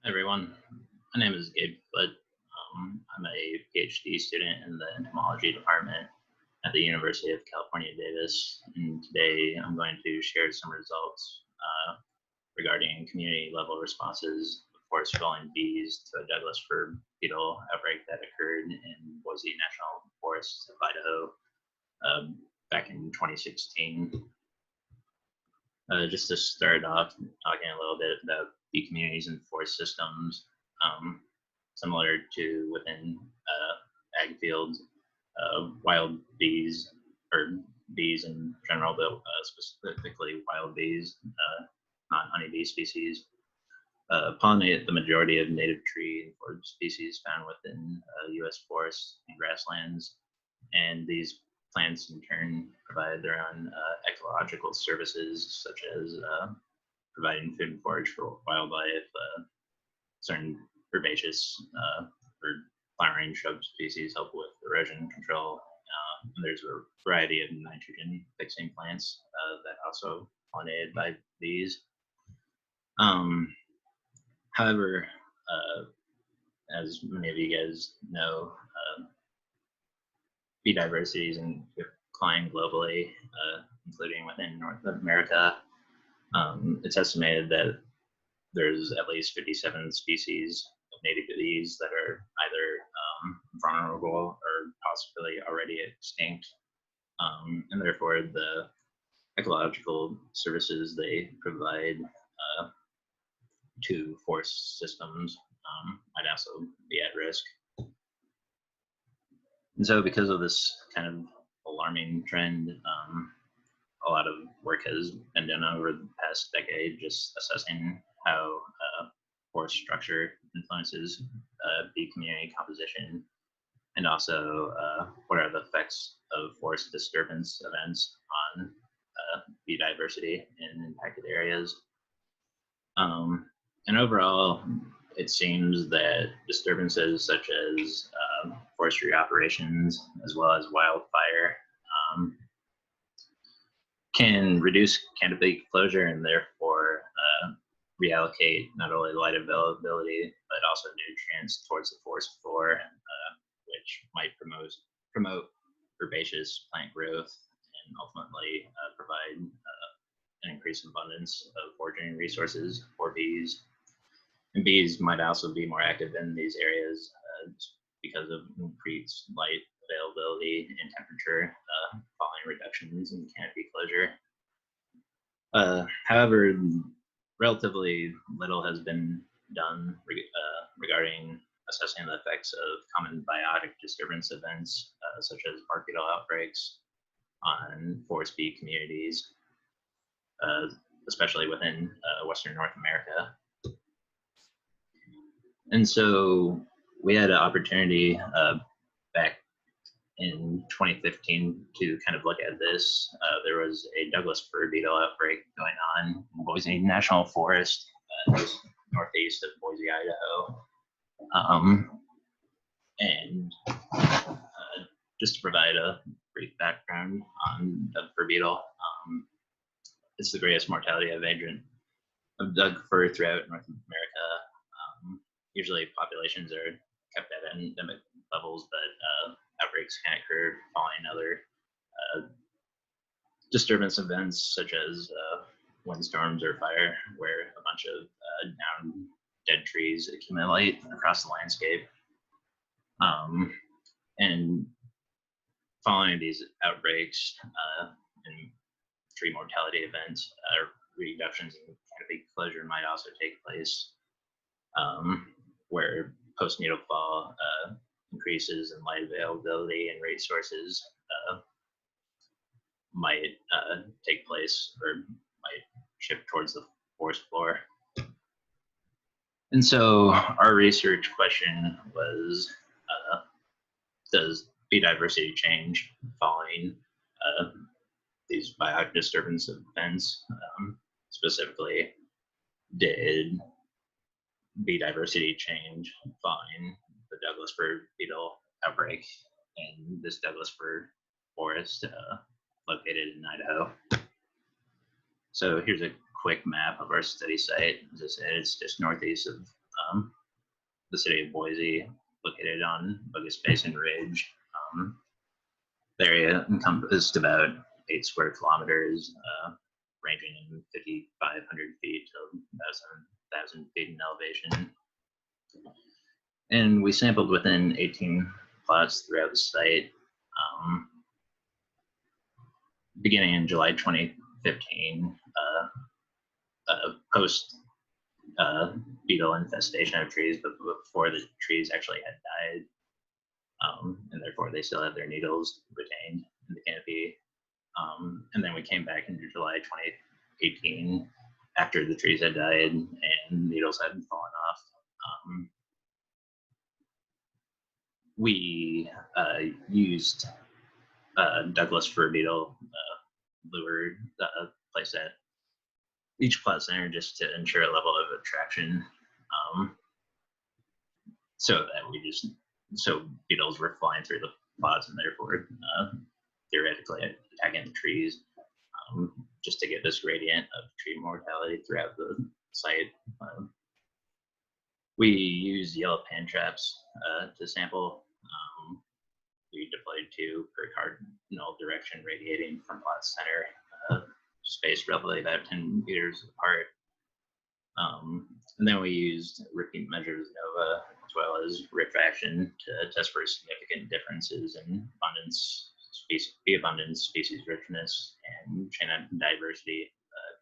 Hi everyone, my name is Gabe Foote. I'm a PhD student in the entomology department at the University of California, Davis, and today I'm going to share some results regarding community level responses of forest felling bees to a Douglas fir beetle outbreak that occurred in Boise National Forest of Idaho back in 2016. Just to start off, talking a little bit about bee communities and forest systems, um, similar to within ag fields, wild bees, or bees in general, but specifically wild bees, non honeybee species, pollinate the majority of native tree and forage species found within U.S. forests and grasslands, and these plants in turn provide their own ecological services, such as providing food and forage for wildlife, certain herbaceous or flowering shrub species help with erosion control. And there's a variety of nitrogen fixing plants that also pollinated by bees. However, as many of you guys know, bee diversity is in decline globally, including within North America. It's estimated that there's at least 57 species of native bees that are either vulnerable or possibly already extinct. And therefore, the ecological services they provide to forest systems might also be at risk. And so, because of this kind of alarming trend, a lot of work has been done over the past decade just assessing how forest structure influences bee community composition, and also what are the effects of forest disturbance events on bee diversity in impacted areas. And overall, it seems that disturbances such as forestry operations, as well as wildfire, can reduce canopy closure and therefore reallocate not only light availability, but also nutrients towards the forest floor, which might promote herbaceous plant growth and ultimately provide an increased abundance of foraging resources for bees. And bees might also be more active in these areas because of increased light availability and temperature, following reductions in canopy closure. However, relatively little has been done regarding assessing the effects of common biotic disturbance events, such as bark beetle outbreaks, on forest bee communities, especially within Western North America. And so we had an opportunity back in 2015 to kind of look at this. There was a Douglas fir beetle outbreak going on in Boise National Forest, just northeast of Boise, Idaho. And just to provide a brief background on Doug fir beetle, it's the greatest mortality agent of Doug fir throughout North America. Usually populations are kept at endemic levels, but outbreaks can occur following other disturbance events such as windstorms or fire, where a bunch of down dead trees accumulate across the landscape. And following these outbreaks and tree mortality events, reductions in canopy closure might also take place, where post-natal fall increases in light availability and rate sources might take place or might shift towards the forest floor. And so our research question was, does bee diversity change following these biotic disturbance events? Specifically, did bee diversity change following the Douglas fir beetle outbreak in this Douglas fir forest located in Idaho? So here's a quick map of our study site. As I said, it's just northeast of the city of Boise, located on Bogus Basin Ridge. The area encompassed about 8 square kilometers, ranging in 5,500 feet to about 7,000 feet in elevation. And we sampled within 18 plots throughout the site. Beginning in July 2015, post beetle infestation of trees, but before the trees actually had died, and therefore they still had their needles retained in the canopy. And then we came back in July 2018 after the trees had died and needles had fallen off. We used Douglas fir beetle lure placed at each plot center just to ensure a level of attraction, so beetles were flying through the plots and therefore theoretically attacking the trees, just to get this gradient of tree mortality throughout the site. We used yellow pan traps to sample. We deployed 2 per cardinal direction radiating from plot center, spaced roughly about 10 meters apart. And then we used repeat measures NOVA as well as refraction to test for significant differences in bee abundance, species richness, and chain diversity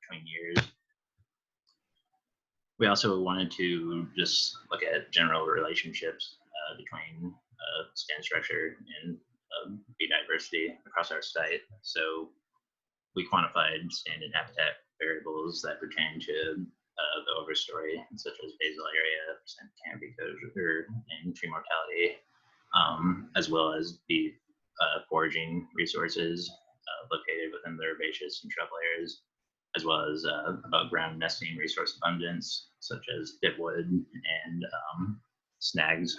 between years. We also wanted to just look at general relationships between stand structure and bee diversity across our site. So we quantified stand and habitat variables that pertain to the overstory, such as basal area, percent canopy closure, and tree mortality, as well as bee foraging resources located within the herbaceous and shrub layers, as well as above ground nesting resource abundance, such as dipwood and snags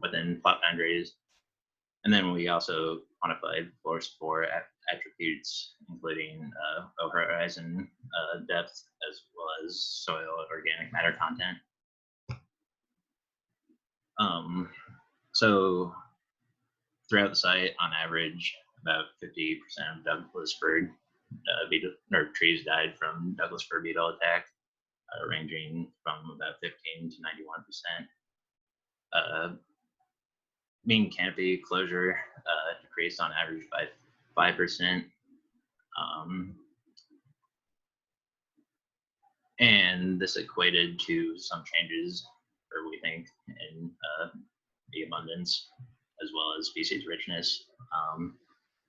within plot boundaries. And then we also quantified floor spore attributes, including horizon depth, as well as soil organic matter content. So throughout the site, on average, about 50% of Douglas fir trees died from Douglas fir beetle attack, ranging from about 15 to 91%. Mean canopy closure decreased on average by 5%. And this equated to some changes, or we think, in bee abundance as well as species richness.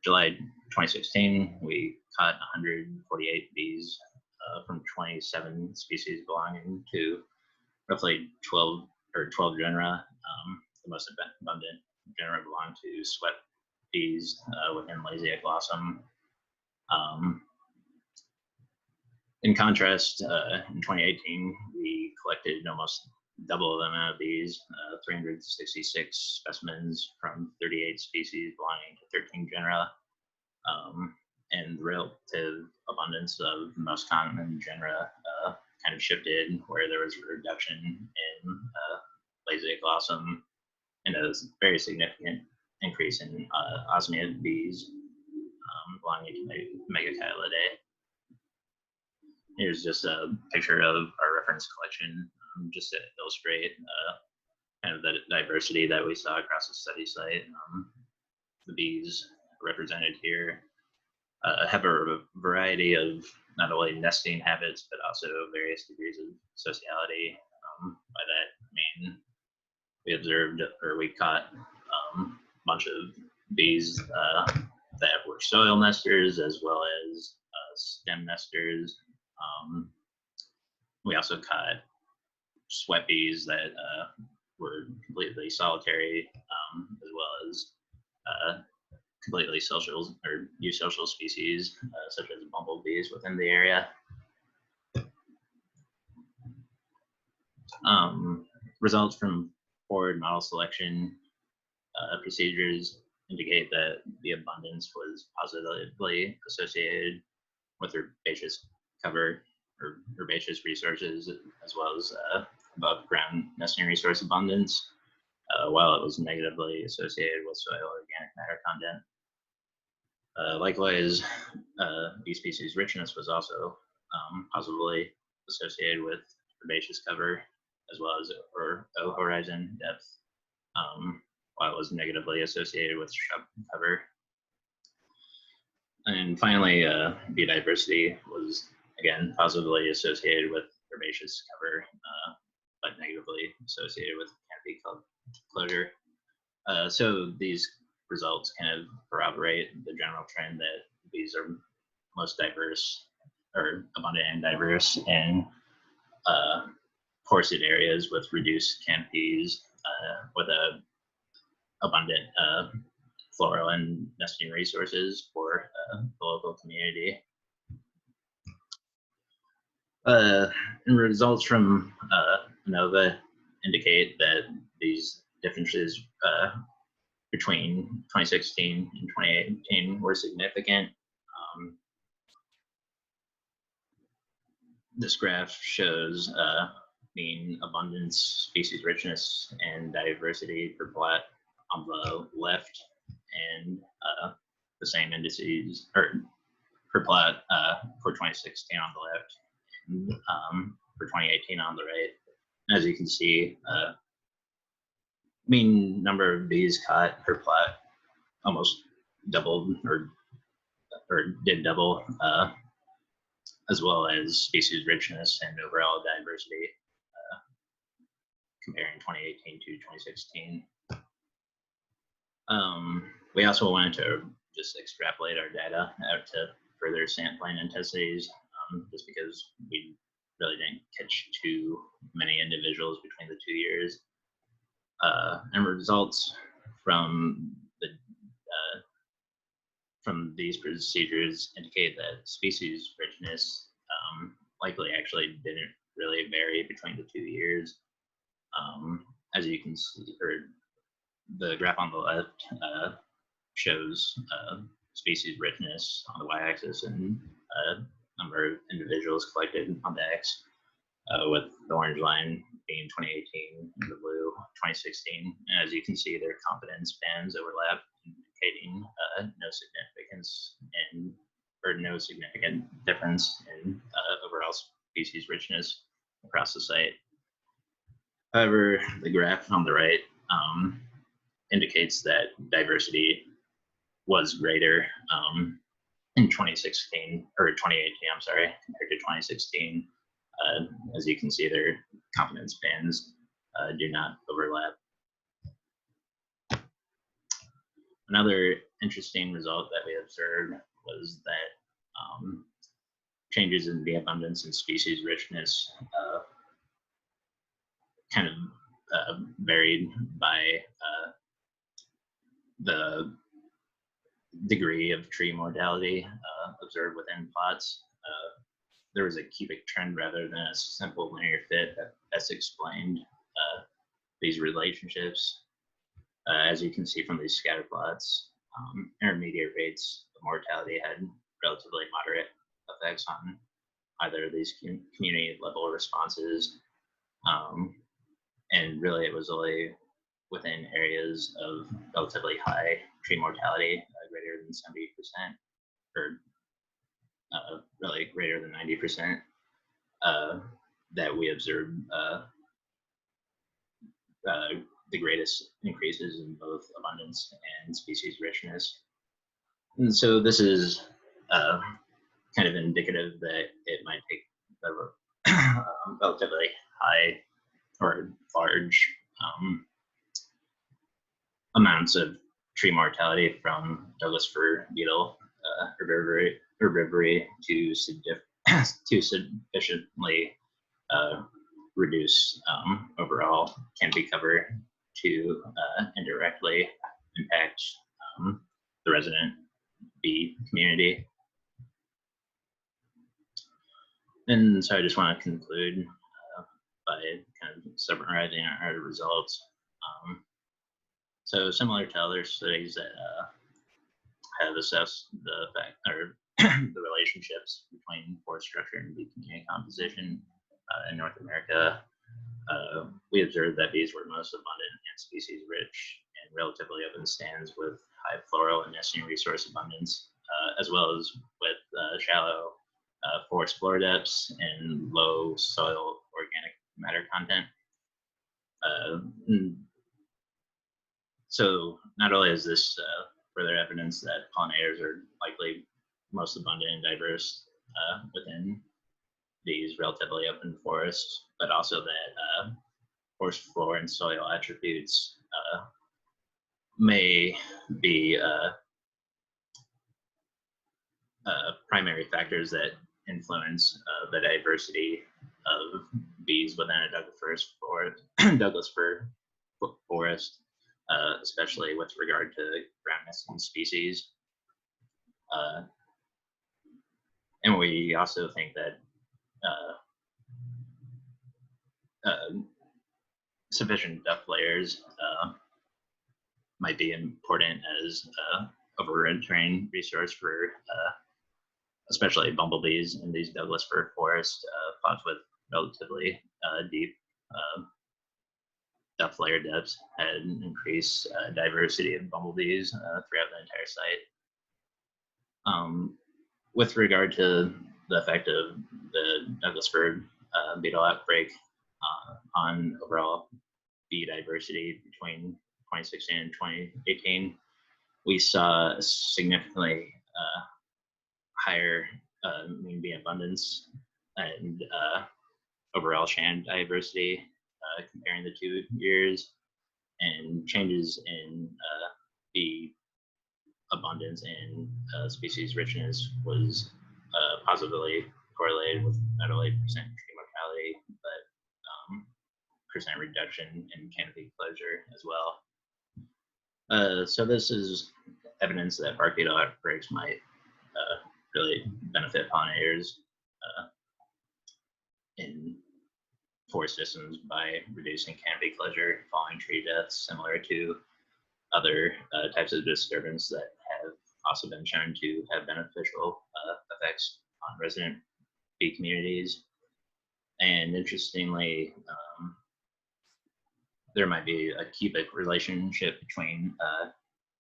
July 2016, we caught 148 bees from 27 species belonging to roughly 12 genera. The most abundant genera belong to sweat bees within Lasea glossum. In contrast, in 2018, we collected almost double the amount of bees, 366 specimens from 38 species belonging to 13 genera, and the relative abundance of the most common genera kind of shifted, where there was a reduction in Lasea glossum and a very significant increase in osmiate bees belonging to Megacalydae. Here's just a picture of our reference collection, just to illustrate kind of the diversity that we saw across the study site. The bees represented here have a variety of not only nesting habits, but also various degrees of sociality. By that, I mean, we observed, or we caught a bunch of bees that were soil nesters as well as stem nesters. We also caught sweat bees that were completely solitary, as well as completely social or eusocial species, such as bumblebees within the area. Results from forward model selection procedures indicate that the abundance was positively associated with herbaceous cover or herbaceous resources, as well as above ground nesting resource abundance, while it was negatively associated with soil organic matter content. Likewise, bee species richness was also positively associated with herbaceous cover, as well as O horizon depth, while it was negatively associated with shrub cover. And finally, biodiversity was again positively associated with herbaceous cover, but negatively associated with canopy closure. So these results kind of corroborate the general trend that bees are most diverse or abundant and diverse in forested areas with reduced canopies, with a abundant floral and nesting resources for the local community. And results from ANOVA indicate that these differences between 2016 and 2018 were significant. This graph shows mean abundance, species richness, and diversity per plot on the left, and the same indices or per plot for 2016 on the left, and for 2018 on the right. As you can see, mean number of bees caught per plot almost doubled or did double, as well as species richness and overall diversity comparing 2018 to 2016. We also wanted to just extrapolate our data out to further sampling intensities, just because we really didn't catch too many individuals between the 2 years. And results from these procedures indicate that species richness likely actually didn't really vary between the 2 years. As you can see, or the graph on the left shows species richness on the y-axis and number of individuals collected on the x, with the orange line being 2018 and the blue 2016. And as you can see, their confidence bands overlap, indicating no significance or no significant difference in overall species richness across the site. However, the graph on the right indicates that diversity was greater in 2016 or 2018, I'm sorry, compared to 2016. As you can see, their confidence bands do not overlap. Another interesting result that we observed was that changes in bee abundance and species richness kind of varied by the degree of tree mortality observed within plots. There was a cubic trend rather than a simple linear fit that best explained these relationships. As you can see from these scatter plots, intermediate rates of mortality had relatively moderate effects on either of these community level responses. And really it was only within areas of relatively high tree mortality, greater than 70%, or really greater than 90%, that we observed the greatest increases in both abundance and species richness. And so this is kind of indicative that it might take relatively high or large amounts of tree mortality from Douglas fir beetle herbivory to sufficiently reduce overall canopy cover to indirectly impact the resident bee community. And so I just want to conclude by kind of summarizing our results. So similar to other studies that have assessed the fact or the relationships between forest structure and bee community composition in North America, We observed that bees were most abundant and species rich in relatively open stands with high floral and nesting resource abundance, as well as with shallow forest floor depths and low soil organic matter content. Uh, so not only is this further evidence that pollinators are likely most abundant and diverse within these relatively open forests, but also that forest floor and soil attributes may be primary factors that influence the diversity of bees within a Douglas fir forest, especially with regard to ground nesting species. And we also think that sufficient depth layers might be important as overwintering resource for especially bumblebees in these Douglas fir forests, plots with relatively deep depth layer depths had increased diversity of bumblebees throughout the entire site. With regard to the effect of the Douglas fir beetle outbreak on overall bee diversity between 2016 and 2018, we saw a significantly higher mean bee abundance and overall sham diversity comparing the 2 years, and changes in bee abundance and species richness was positively correlated with not only percent tree mortality, but percent reduction in canopy closure as well. So this is evidence that bark beetle outbreaks might really benefit pollinators in forest systems by reducing canopy closure following tree deaths, similar to other types of disturbance that have also been shown to have beneficial effects on resident bee communities. And interestingly, there might be a cubic relationship between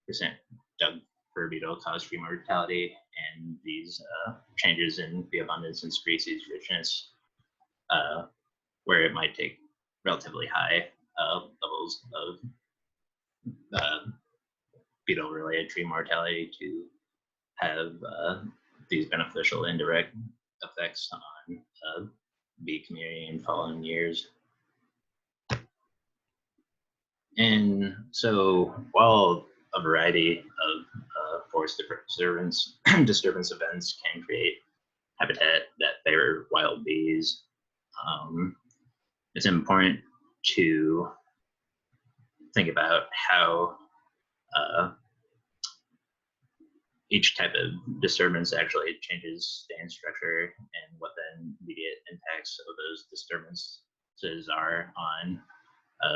percent Doug fir beetle caused tree mortality and these changes in bee abundance and species richness, where it might take relatively high levels of beetle-related tree mortality to have these beneficial indirect effects on bee community in following years. And so while a variety of forest disturbance events can create habitat that favor wild bees, it's important to think about how each type of disturbance actually changes stand structure and what the immediate impacts of those disturbances are on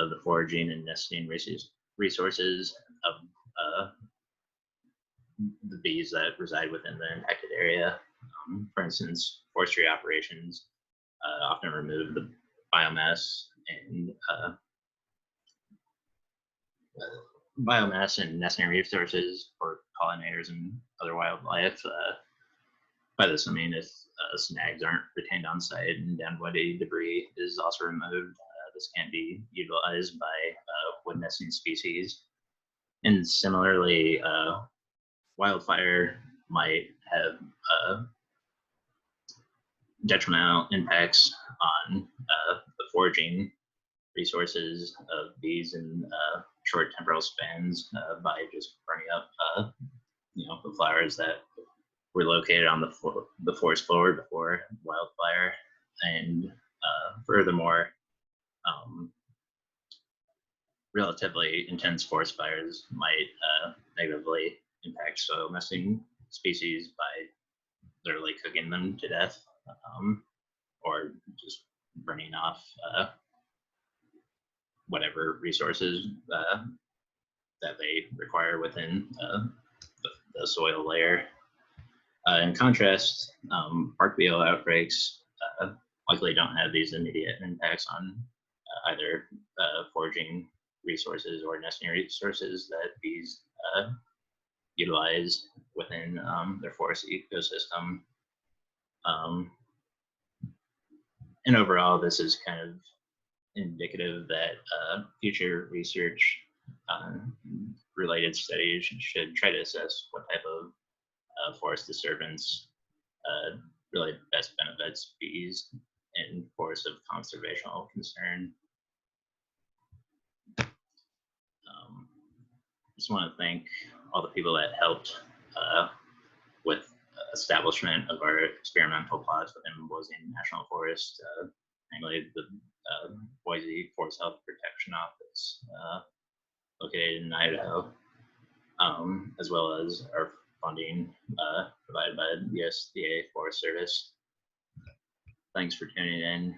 the foraging and nesting resources of the bees that reside within the impacted area. For instance, forestry operations often remove the biomass and nesting resources for pollinators and other wildlife. By this, I mean if snags aren't retained on site and downwoody debris is also removed, this can't be utilized by wood nesting species. And similarly, wildfire might have detrimental impacts on the foraging resources of bees in short temporal spans by just burning up, the flowers that were located on the forest floor before wildfire. And furthermore, relatively intense forest fires might negatively impact soil nesting species by literally cooking them to death, or just burning off whatever resources that they require within the soil layer. In contrast, bark beetle outbreaks likely don't have these immediate impacts on either foraging resources or nesting resources that bees utilize within their forest ecosystem. Um, and overall, this is kind of indicative that future research related studies should try to assess what type of forest disturbance really best benefits bees in forests of conservational concern. Just want to thank all the people that helped with establishment of our experimental plots within Boise National Forest, namely the Boise Forest Health Protection Office located in Idaho, as well as our funding provided by the USDA Forest Service. Thanks for tuning in.